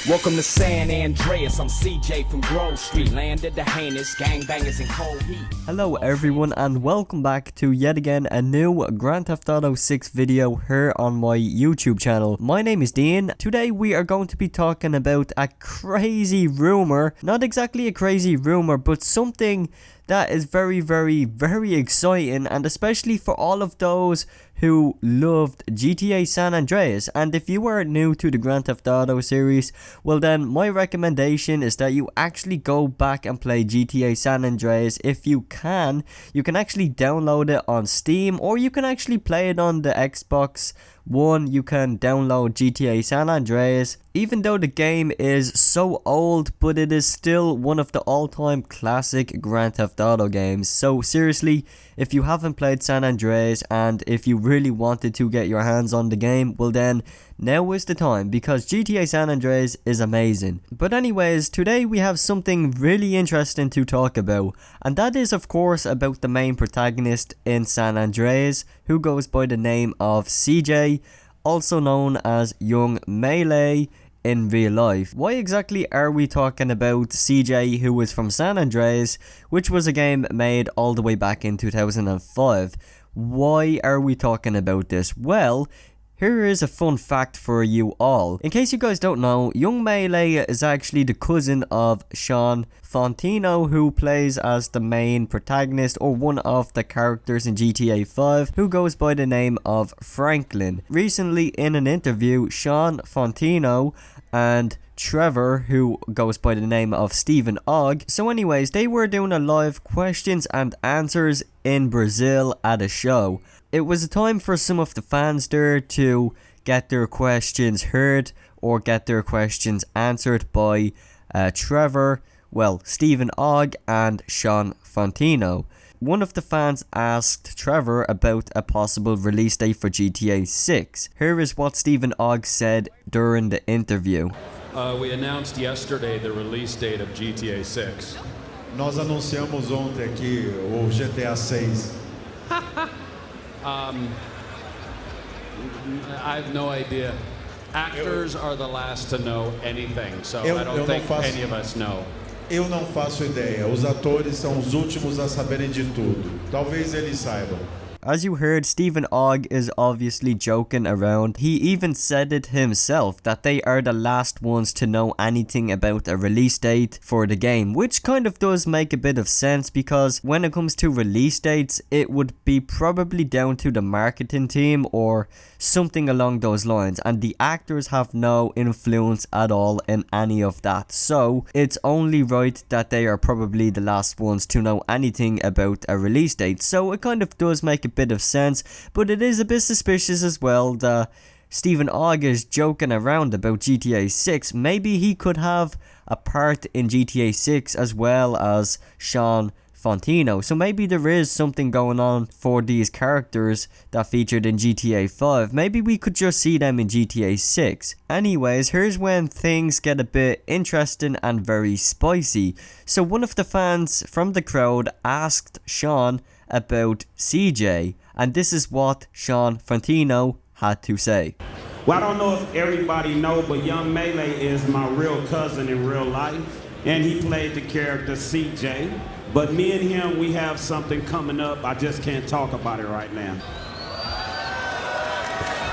Welcome to San Andreas, I'm CJ from Grove Street, land of the heinous gangbangers in cold heat. Hello everyone and welcome back to yet again a new Grand Theft Auto 6 video here on my YouTube channel. My name is Dean. Today we are going to be talking about a crazy rumor, not exactly a crazy rumor, but something that is very exciting, and especially for all of those who loved GTA San Andreas. And if you are new to the Grand Theft Auto series, well then my recommendation is that you actually go back and play GTA San Andreas. If you can actually download it on Steam, or you can actually play it on the Xbox One. You can download GTA San Andreas. Even though the game is so old, but it is still one of the all-time classic Grand Theft Auto games. So seriously, if you haven't played San Andreas and if you really wanted to get your hands on the game, well then now is the time, because GTA San Andreas is amazing. But anyways, today we have something really interesting to talk about, and that is of course about the main protagonist in San Andreas, who goes by the name of CJ, also known as Young Maylay in real life. Why exactly are we talking about CJ, who is from San Andreas, which was a game made all the way back in 2005? Why are we talking about this? Well, here is a fun fact for you all. In case you guys don't know, Young Maylay is actually the cousin of Shawn Fonteno, who plays as the main protagonist, or one of the characters in GTA 5, who goes by the name of Franklin. Recently in an interview, Shawn Fonteno and Trevor, who goes by the name of Stephen Ogg. So anyways, they were doing a live questions and answers in Brazil at a show. It was a time for some of the fans there to get their questions heard or get their questions answered by Trevor, Stephen Ogg and Shawn Fonteno. One of the fans asked Trevor about a possible release date for GTA 6. Here is what Stephen Ogg said during the interview. We announced yesterday the release date of GTA 6. Nós anunciamos ontem aqui o GTA 6. I have no idea. Actors are the last to know anything, so I don't think any of us know. Eu não faço ideia. Os atores são os últimos a saberem de tudo. Talvez eles saibam. As you heard, Stephen Ogg is obviously joking around. He even said it himself, that they are the last ones to know anything about a release date for the game, which kind of does make a bit of sense, because when it comes to release dates, it would be probably down to the marketing team or something along those lines, and the actors have no influence at all in any of that. So it's only right that they are probably the last ones to know anything about a release date. So it kind of does make a bit of sense, but it is a bit suspicious as well that Stephen Ogg is joking around about GTA 6. Maybe he could have a part in GTA 6 as well as Shawn Fonteno. So maybe there is something going on for these characters that featured in GTA 5. Maybe we could just see them in GTA 6. Anyways, here's when things get a bit interesting and very spicy. So one of the fans from the crowd asked Shawn about CJ, and this is what Shawn Fonteno had to say. Well, I don't know if everybody know, but Young Maylay is my real cousin in real life, and he played the character CJ. But me and him, we have something coming up. I just can't talk about it right now.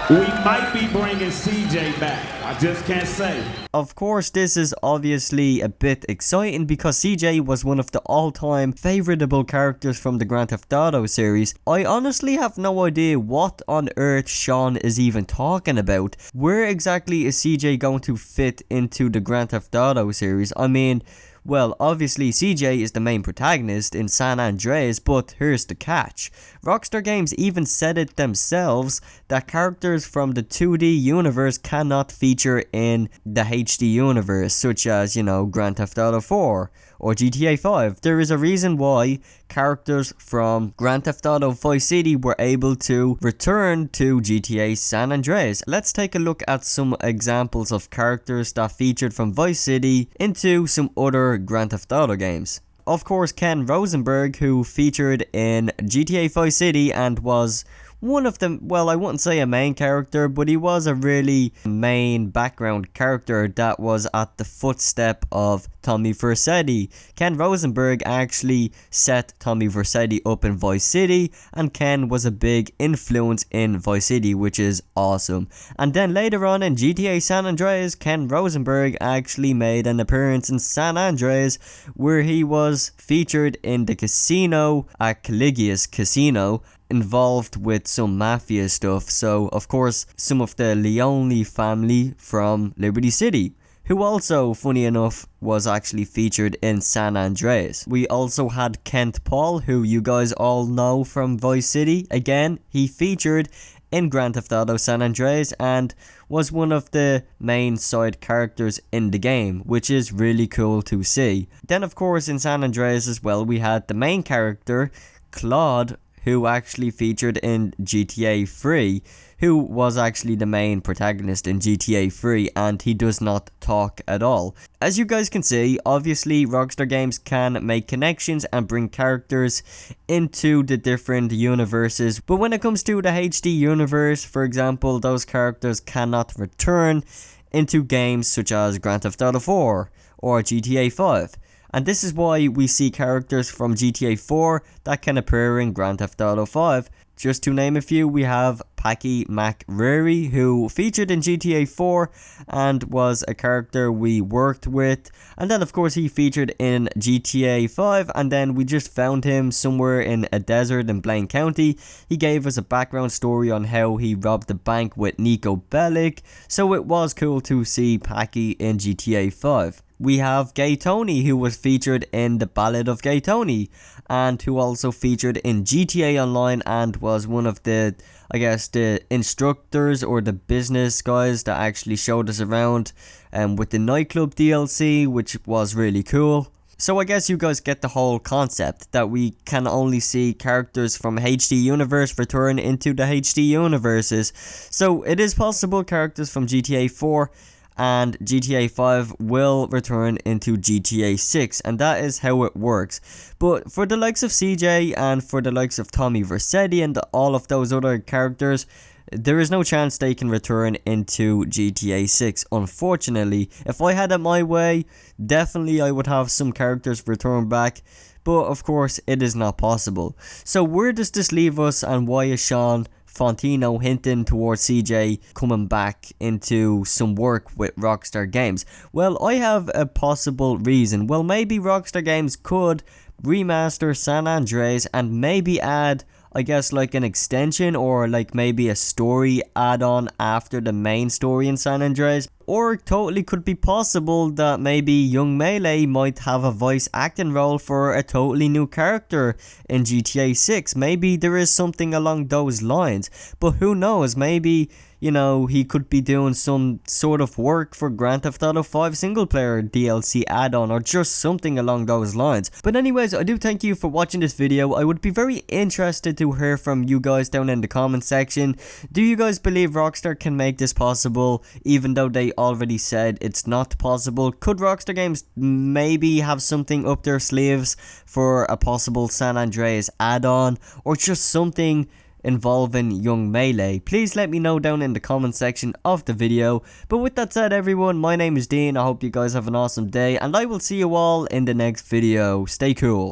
We might be bringing CJ back. I just can't say. Of course, this is obviously a bit exciting, because CJ was one of the all-time favourable characters from the Grand Theft Auto series. I honestly have no idea what on earth Shawn is even talking about. Where exactly is CJ going to fit into the Grand Theft Auto series? I mean, well, obviously CJ is the main protagonist in San Andreas, but here's the catch. Rockstar Games even said it themselves that characters from the 2D universe cannot feature in the HD universe, such as, Grand Theft Auto 4 or GTA 5. There is a reason why characters from Grand Theft Auto Vice City were able to return to GTA San Andreas. Let's take a look at some examples of characters that featured from Vice City into some other Grand Theft Auto games. Of course, Ken Rosenberg, who featured in GTA Vice City and was one of them, well, I wouldn't say a main character, but he was a really main background character that was at the footstep of Tommy Vercetti. Ken Rosenberg actually set Tommy Vercetti up in Vice City, and Ken was a big influence in Vice City, which is awesome. And then later on in GTA San Andreas, Ken Rosenberg actually made an appearance in San Andreas, where he was featured in the casino at Caligius Casino, involved with some mafia stuff. So of course, some of the Leone family from Liberty City, who also, funny enough, was actually featured in San Andreas. We also had Kent Paul, who you guys all know from Vice City. Again, he featured in Grand Theft Auto San Andreas and was one of the main side characters in the game, which is really cool to see. Then of course in San Andreas as well, we had the main character, Claude, who actually featured in GTA 3, who was actually the main protagonist in GTA 3, and he does not talk at all. As you guys can see, obviously Rockstar Games can make connections and bring characters into the different universes, but when it comes to the HD universe, for example, those characters cannot return into games such as Grand Theft Auto 4 or GTA 5. And this is why we see characters from GTA 4 that can appear in Grand Theft Auto 5. Just to name a few, we have Packy McReary, who featured in GTA 4 and was a character we worked with. And then of course he featured in GTA 5, and then we just found him somewhere in a desert in Blaine County. He gave us a background story on how he robbed the bank with Nico Bellic, so it was cool to see Packy in GTA 5. We have Gay Tony, who was featured in the Ballad of Gay Tony, and who also featured in GTA Online and was one of the, I guess, the instructors or the business guys that actually showed us around with the nightclub DLC, which was really cool. So I guess you guys get the whole concept that we can only see characters from HD universe return into the HD universes. So it is possible characters from GTA 4 and GTA 5 will return into GTA 6, and that is how it works. But for the likes of CJ and for the likes of Tommy Vercetti and all of those other characters, there is no chance they can return into GTA 6, unfortunately. If I had it my way, definitely I would have some characters return back, but of course it is not possible. So where does this leave us, and why is Shawn Fonteno hinting towards CJ coming back into some work with Rockstar Games? Well, I have a possible reason. Well, maybe Rockstar Games could remaster San Andreas and maybe add, I guess, like an extension or like maybe a story add-on after the main story in San Andreas. Or it totally could be possible that maybe Young Maylay might have a voice acting role for a totally new character in GTA 6. Maybe there is something along those lines. But who knows, maybe, you know, he could be doing some sort of work for Grand Theft Auto 5 single player DLC add-on or just something along those lines. But anyways, I do thank you for watching this video. I would be very interested to hear from you guys down in the comment section. Do you guys believe Rockstar can make this possible, even though they already said it's not possible? Could Rockstar Games maybe have something up their sleeves for a possible San Andreas add-on, or just something involving Young Maylay? Please let me know down in the comment section of the video. But with that said, everyone, my name is Dean. I hope you guys have an awesome day, and I will see you all in the next video. Stay cool.